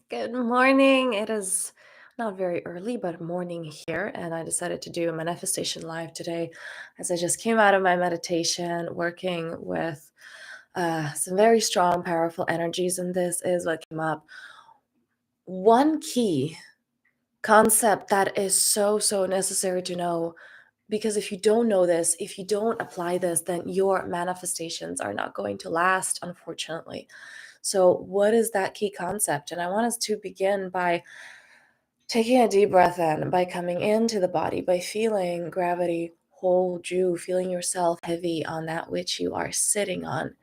Good morning. It is not very early, but morning here, and I decided to do a manifestation live today as I just came out of my meditation working with some very strong, powerful energies, and this is what came up. One key concept that is so necessary to know, because if you don't know this, if you don't apply this, then your manifestations are not going to last, unfortunately. So, what is that key concept? And I want us to begin by taking a deep breath in, by coming into the body, by feeling gravity hold you, feeling yourself heavy on that which you are sitting on.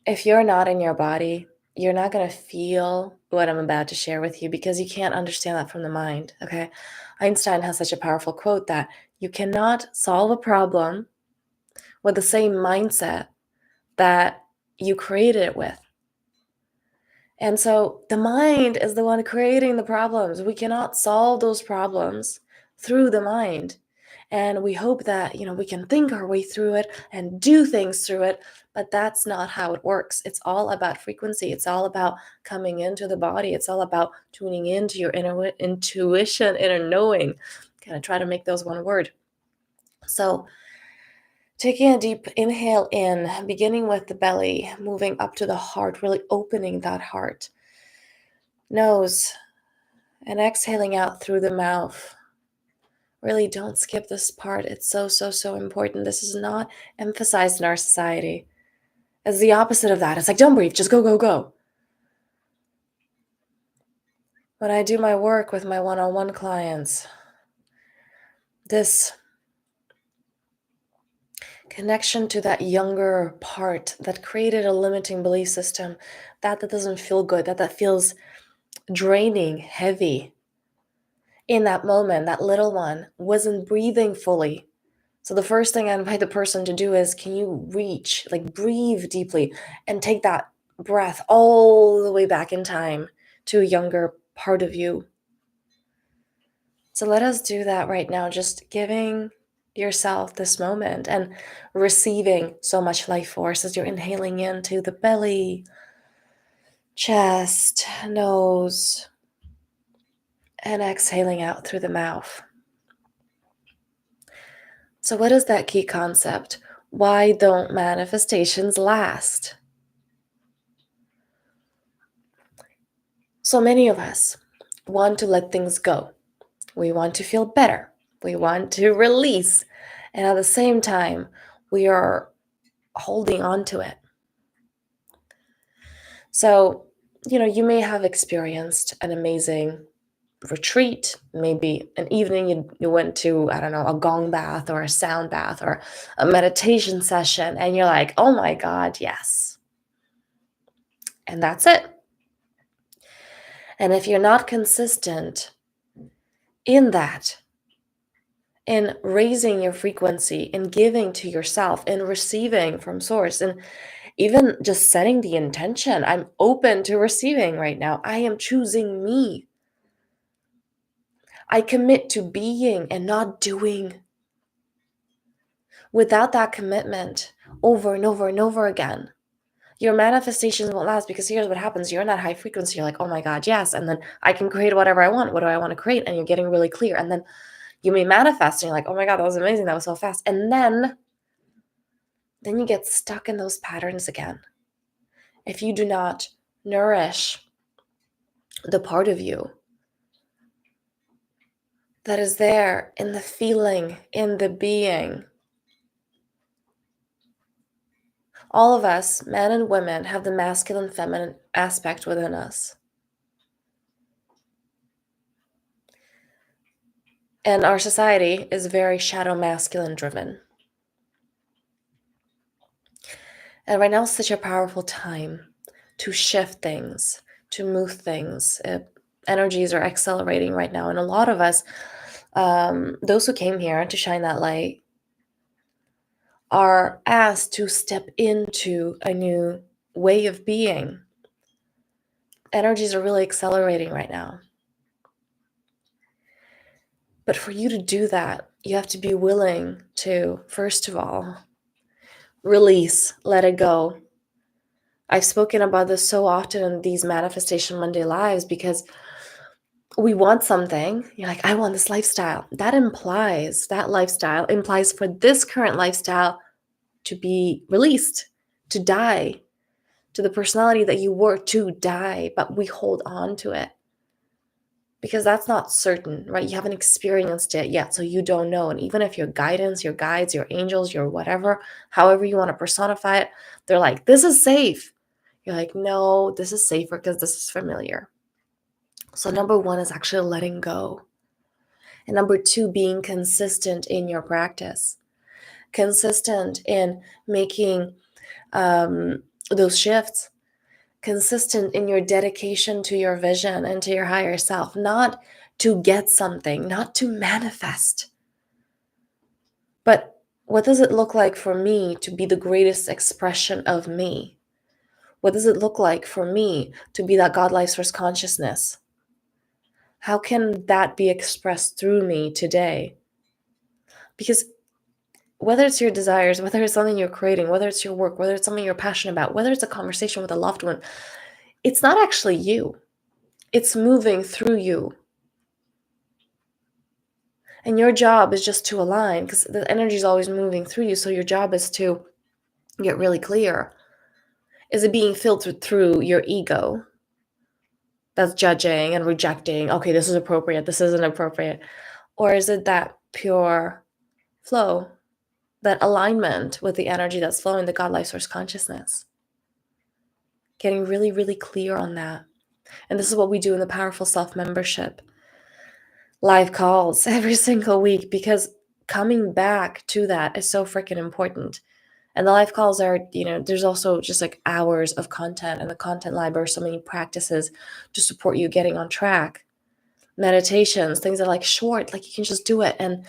If you're not in your body, you're not going to feel what I'm about to share with you because you can't understand that from the mind, okay? Einstein has such a powerful quote that you cannot solve a problem with the same mindset that you created it with. And so the mind is the one creating the problems. We cannot solve those problems through the mind. And we hope that, we can think our way through it and do things through it, but that's not how it works. It's all about frequency. It's all about coming into the body. It's all about tuning into your inner intuition, inner knowing. Kind of try to make those one word. So taking a deep inhale in, beginning with the belly, moving up to the heart, really opening that heart. Nose, and exhaling out through the mouth. Really don't skip this part. It's so important. This is not emphasized in our society. It's the opposite of that. It's like, don't breathe, just go. When I do my work with my one-on-one clients, this connection to that younger part that created a limiting belief system, that doesn't feel good, that feels draining, heavy. In that moment, that little one wasn't breathing fully. So the first thing I invite the person to do is, can you reach, like breathe deeply and take that breath all the way back in time to a younger part of you. So let us do that right now, just giving yourself this moment and receiving so much life force as you're inhaling into the belly, chest, nose, and exhaling out through the mouth. So what is that key concept? Why don't manifestations last? So many of us want to let things go. We want to feel better. We want to release. And at the same time, we are holding on to it. So, you may have experienced an amazing retreat, maybe an evening you went to, I don't know, a gong bath or a sound bath or a meditation session, and you're like, oh my God, yes. And that's it. And if you're not consistent in that, in raising your frequency, in giving to yourself, in receiving from source, and even just setting the intention, I'm open to receiving right now. I am choosing me. I commit to being and not doing. Without that commitment, over and over and over again, your manifestations won't last, because here's what happens. You're in that high frequency. You're like, oh my God, yes. And then I can create whatever I want. What do I want to create? And you're getting really clear. And then you may manifest and you're like, oh my God, that was amazing. That was so fast. And then you get stuck in those patterns again. If you do not nourish the part of you that is there in the feeling, in the being. All of us, men and women, have the masculine, feminine aspect within us. And our society is very shadow masculine driven. And right now is such a powerful time to shift things, to move things. Energies are accelerating right now. And a lot of us, those who came here to shine that light, are asked to step into a new way of being. Energies are really accelerating right now. But for you to do that, you have to be willing to, first of all, release, let it go I've spoken about this so often in these Manifestation Monday lives because we want something. You're like, I want this lifestyle. That lifestyle implies for this current lifestyle to be released, to die, to the personality that you were to die, but we hold on to it because that's not certain, right? You haven't experienced it yet, so you don't know. And even if your guidance, your guides, your angels, your whatever, however you want to personify it, they're like, this is safe. You're like, no, this is safer because this is familiar. So number one is actually letting go. And number two, being consistent in your practice, consistent in making those shifts, consistent in your dedication to your vision and to your higher self, not to get something, not to manifest. But what does it look like for me to be the greatest expression of me? What does it look like for me to be that God life source consciousness? How can that be expressed through me today? Because whether it's your desires, whether it's something you're creating, whether it's your work, whether it's something you're passionate about, whether it's a conversation with a loved one, it's not actually you. It's moving through you. And your job is just to align because the energy is always moving through you. So your job is to get really clear. Is it being filtered through your ego that's judging and rejecting? Okay, this is appropriate. This isn't appropriate. Or is it that pure flow, that alignment with the energy that's flowing, the God life source consciousness? Getting really, really clear on that. And this is what we do in the Powerful Self membership. Live calls every single week because coming back to that is so freaking important. And the live calls are, there's also just like hours of content and the content library, so many practices to support you getting on track. Meditations, things that are like short, like you can just do it. And,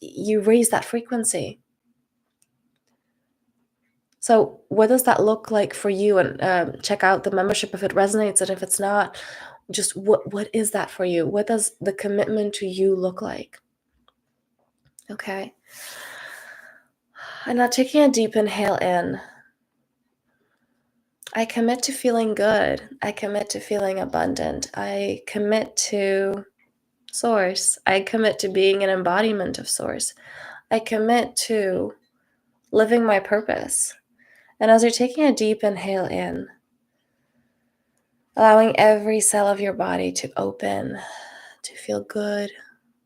you raise that frequency. So what does that look like for you? And check out the membership if it resonates. And if it's not, just what is that for you? What does the commitment to you look like? Okay. And now taking a deep inhale in. I commit to feeling good. I commit to feeling abundant. I commit to Source. I commit to being an embodiment of Source. I commit to living my purpose. And as you're taking a deep inhale in, allowing every cell of your body to open, to feel good,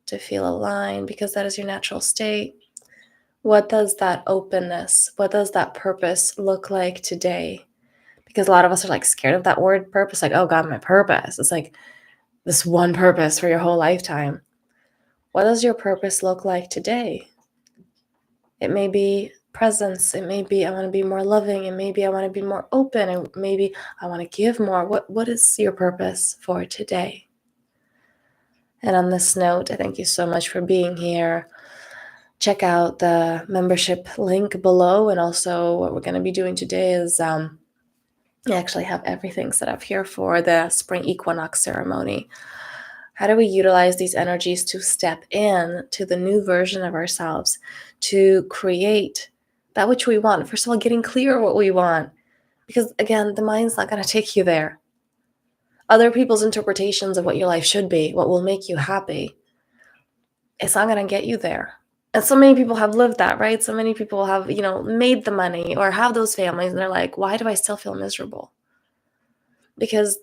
to feel aligned, because that is your natural state. What does that openness, what does that purpose look like today? Because a lot of us are like scared of that word purpose, like, oh God, my purpose. It's like this one purpose for your whole lifetime. What does your purpose look like today? It may be presence. It may be I want to be more loving. It may be I want to be more open. And maybe I want to give more. What is your purpose for today? And on this note, I thank you so much for being here. Check out the membership link below. And also what we're going to be doing today is I actually have everything set up here for the spring equinox ceremony. How do we utilize these energies to step in to the new version of ourselves, to create that which we want? First of all, getting clear what we want. Because again, the mind's not going to take you there. Other people's interpretations of what your life should be, what will make you happy, it's not going to get you there. And so many people have lived that, right? So many people have, made the money or have those families and they're like, why do I still feel miserable? Because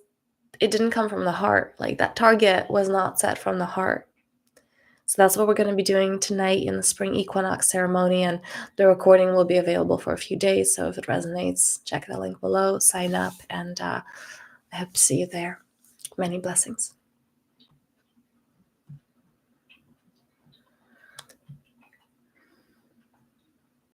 it didn't come from the heart. Like that target was not set from the heart. So that's what we're going to be doing tonight in the spring equinox ceremony. And the recording will be available for a few days. So if it resonates, check the link below, sign up, and I hope to see you there. Many blessings.